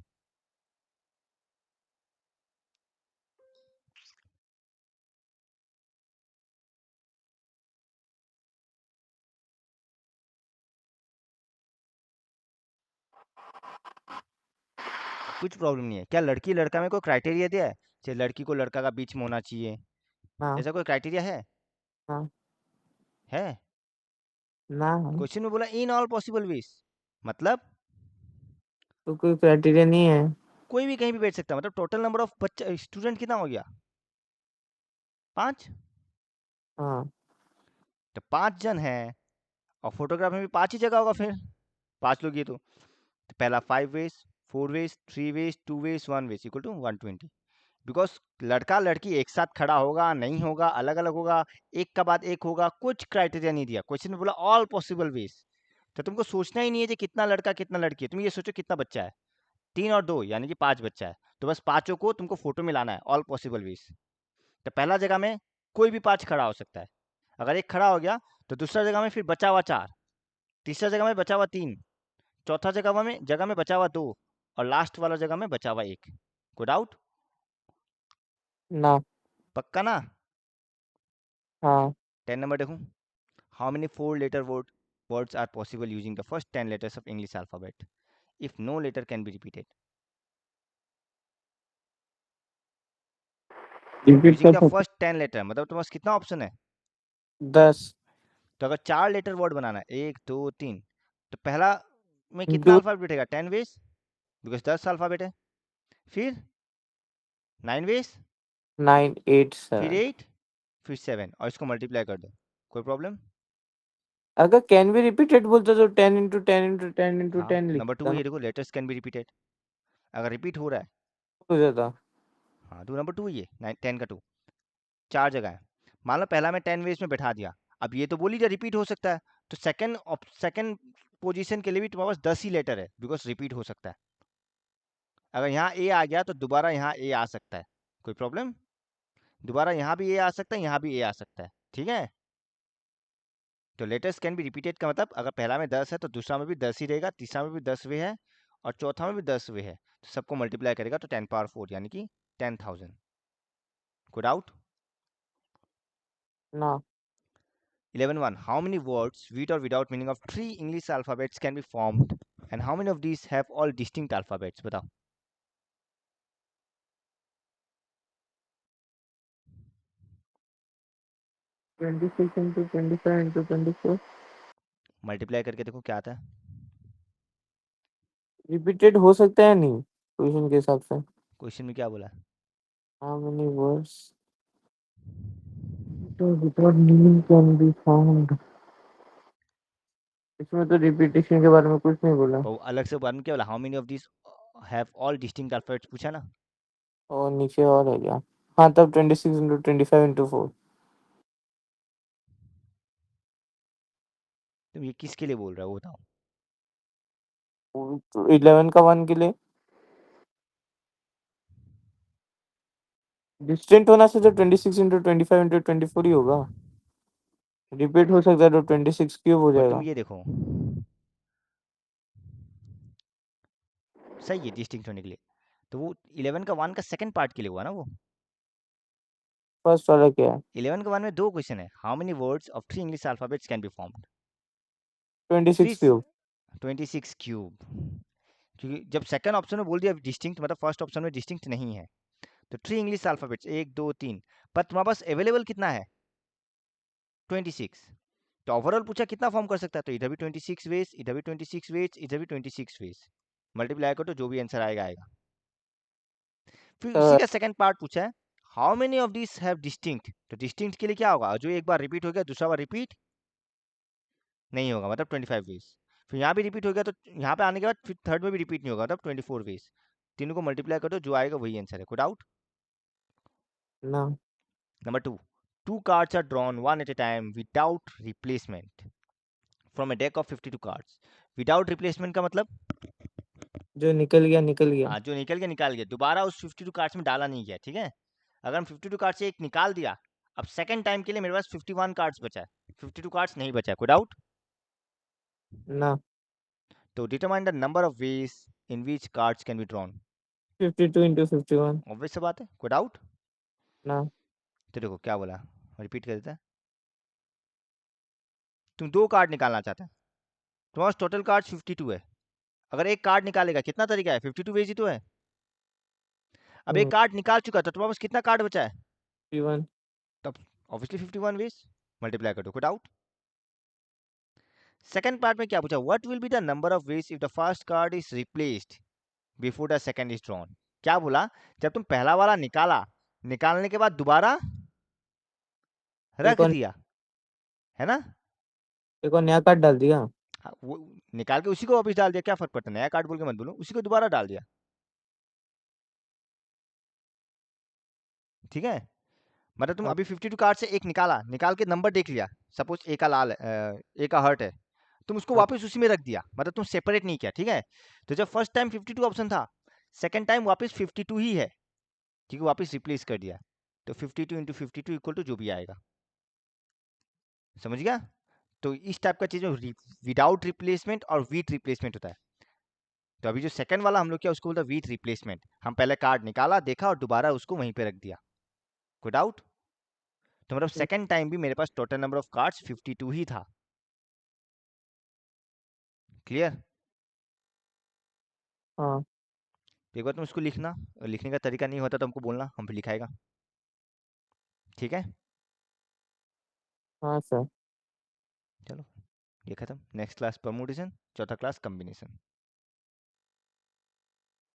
कुछ प्रॉब्लम नहीं है क्या? लड़की लड़का में कोई क्राइटेरिया दिया है? जैसे लड़की को लड़का का बीच में होना चाहिए, हाँ ऐसा कोई क्राइटेरिया है? हाँ है? ना हाँ। क्वेश्चन में बोला इन ऑल पॉसिबल वेज, मतलब तो कोई क्राइटेरिया नहीं है। कोई भी कहीं भी बैठ सकता है। मतलब टोटल नंबर ऑफ बच्चा स्टूडेंट कितना हो गया? 5। हाँ तो 5 जन है, और फोटोग्राफ में भी 5 ही जगह होगा फिर, 5 लोग ये तो पहला 5 ways, 4 ways, 3 ways, 2 ways, 1 ways equal to 120। Because लड़का लड़की एक साथ खड़ा होगा नहीं होगा, अलग अलग होगा, एक का बाद एक होगा, कुछ क्राइटेरिया नहीं दिया। क्वेश्चन में बोला ऑल पॉसिबल वेज, तो तुमको सोचना ही नहीं है कि कितना लड़का कितना लड़की है, तुम ये सोचो कितना बच्चा है। 3 और 2 यानी कि 5 बच्चा है, तो बस पांचों को तुमको फोटो में लाना है, ऑल पॉसिबल वेज। तो पहला जगह में कोई भी 5 खड़ा हो सकता है। अगर एक खड़ा हो गया तो दूसरा जगह में फिर बचा हुआ 4, तीसरा जगह में बचा हुआ 3, चौथा जगह में बचा हुआ 2, और लास्ट वाला जगह में बचा हुआ 1। कोई डाउट? ना पक्का ना? हाँ। 10 नंबर देखूं। How many 4 letter words are possible using the first 10 letters of English alphabet if no letter can be repeated? Repeat Using कर the सकते। first 10 letter मतलब तुम्हारे पास कितना ऑप्शन है? 10। तो अगर 4 लेटर वर्ड बनाना है, 1 2 3, तो पहला में कितना दो। अल्फाबेट बैठेगा? 10 वेज, बिकॉज 10 अल्फाबेट है। फिर 9 वेज, 9 8 फिर 7। 8, फिर 7, और इसको मल्टीप्लाई कर दो। कोई प्रॉब्लम? अगर कैन बी रिपीटेड बोलते तो 10 इंटू 10 इंटू 10 इंटू हाँ, 10 नंबर 2 लिखता ना। ये देखो, लेटर्स कैन बी रिपीटेड। अगर रिपीट हो रहा है, हो जाता। हाँ, तो नंबर 2 ये 10 का 2, 4 जगह है। मान लो पहला मैं 10 वेज में बैठा दिया, अब ये तो बोली जा रिपीट हो सकता है, तो सेकंड पोजीशन के लिए भी तुम्हारे पास 10 ही लेटर है, बिकॉज रिपीट हो सकता है। अगर यहाँ ए आ गया तो दोबारा यहाँ ए आ सकता है। कोई प्रॉब्लम? दोबारा यहाँ भी ए आ सकता है, यहाँ भी ए आ सकता है। ठीक है? तो लेटर्स कैन बी रिपीटेड का मतलब, अगर पहला में 10 है तो दूसरा में भी 10 ही रहेगा, तीसरा में भी 10 वे है, और चौथा में भी 10 वे है, तो सबको मल्टीप्लाई करेगा तो 10 पावर 4 यानी कि 10,000। कोई डाउट? ना 11.1. How many words with or without meaning of 3 English alphabets can be formed, and how many of these have all distinct alphabets? बताओ। 26 इंटू 25 इंटू 24। मल्टीप्लाई करके देखो क्या आता है। रिपीटेड हो सकता है नहीं क्वेश्चन के हिसाब से। क्वेश्चन में क्या बोला है? How many words without meaning can be found. इसमें तो रिपीटेशन के बारे में कुछ नहीं बोला। वो अलग से बाद में क्या बोला? How many of this have all distinct alphabets पूछा ना। और नीचे और है क्या? हाँ, तब 26 इंटू 25 इंटू 4। तुम ये किसके लिए बोल रहे हो वो बताओ। 11 का 1 के लिए डिस्टेंट होना से तो 26 इंटू 25 इंटू 24 ही होगा। रिपीट हो सकता है तो 26 क्यूब हो पर तुम जाएगा। ये देखो, सही है डिस्टिंक्ट होने के लिए, तो वो 11 का 1 का सेकंड पार्ट के लिए हुआ ना वो। फर्स्ट वाला क्या है? 11 का 1 में 2 क्वेश्चन है, how many words of 3 English alphabets can be formed. 26 3 cube. 26 cube. क्योंकि जब सेकंड ऑप्शन में बोल दिया डिस्टिंक्ट, मतलब फर्स्ट ऑप्शन में डिस्टिंक्ट नहीं है, तो 3 इंग्लिश अल्फाबेट्स 1 2 3, पर तुम्हारे पास अवेलेबल कितना है? 26। तो ओवरऑल पूछा कितना फॉर्म कर सकता है, तो इधर भी 26 वेज, इधर भी 26 वेज, इधर भी 26 वेज। मल्टीप्लाई करो तो जो भी आंसर आएगा आएगा। फिर तो उसी का सेकंड पार्ट पूछा है, how many of this have distinct, तो डिस्टिंक्ट के लिए क्या होगा, जो एक बार रिपीट हो गया दूसरा बार रिपीट नहीं होगा, मतलब 25 वेज। फिर यहाँ भी रिपीट हो गया तो यहाँ पे आने के बाद फिर थर्ड में भी रिपीट नहीं होगा, मतलब 24 वेज। तीनों को मल्टीप्लाई कर दो, जो आएगा वही आंसर है। कोई डाउट? ना। Number 2, 2 cards are drawn one at a time without replacement from a deck of 52 cards। Without replacement का मतलब, जो निकल गया निकल गया। हाँ जो निकल गया निकाल गया, दोबारा उस 52 कार्ड्स में डाला नहीं गया, ठीक है। अगर हम 52 कार्ड से एक निकाल दिया, अब सेकंड टाइम के लिए मेरे पास 51 कार्ड्स बचा है, 52 कार्ड्स नहीं बचा है। कोई डाउट? ना। तो determine the number of ways in which cards can be drawn. 52 into 51। Obvious सी बात है। कोई डाउट? ना। तो देखो क्या बोला, रिपीट कर देता है। तुम 2 कार्ड निकालना चाहते हैं, तुम्हारे पास टोटल कार्ड 52 है। अगर एक कार्ड निकालेगा, कितना तरीका है, 52 वेज ही तो है। अब एक कार्ड निकाल चुका है, तो तुम्हारे पास कितना कार्ड बचा है? 51। तब ऑब्वियसली 51 वेज, मल्टीप्लाई कर दो। कोई डाउट? सेकंड पार्ट में क्या पूछा, what will be the number of veg if the first card is replaced before the second is drawn. क्या बोला, जब तुम पहला वाला निकाला, निकालने के बाद दोबारा एक रख और दिया, है ना। एक और नया कार्ड डाल दिया। हाँ, वो निकाल के उसी को वापस डाल दिया, क्या फर्क पड़ता है, नया कार्ड बोल के मत बोलो, उसी को दोबारा डाल दिया, ठीक है। मतलब तुम हाँ। अभी 52 कार्ड से एक निकाला, निकाल के नंबर देख लिया, सपोज ए का लाल है, ए का हर्ट है, तुम उसको हाँ। वापस उसी में रख दिया, मतलब तुम सेपरेट नहीं किया, ठीक है। तो जब फर्स्ट टाइम 52 ऑप्शन था, सेकंड टाइम वापस 52 ही है, क्योंकि वापस रिप्लेस कर दिया। तो 52 इंटू 52 इक्वल टू जो भी आएगा, समझ गया। तो इस टाइप का चीज में विदाउट रिप्लेसमेंट और विथ रिप्लेसमेंट होता है। तो अभी जो सेकंड वाला हम लोग किया उसको बोलता है विथ रिप्लेसमेंट। हम पहले कार्ड निकाला, देखा और दोबारा उसको वहीं पे रख दिया। कोई डाउट? तो मतलब सेकंड टाइम भी मेरे पास टोटल नंबर ऑफ कार्ड्स 52 ही था। क्लियर? हाँ। एक बार तुम उसको लिखना, और लिखने का तरीका नहीं होता तो हमको बोलना, हम फिर लिखाएगा, ठीक है। हाँ सर। चलो ये खत्म। नेक्स्ट क्लास परमुटेशन, चौथा क्लास कॉम्बिनेशन।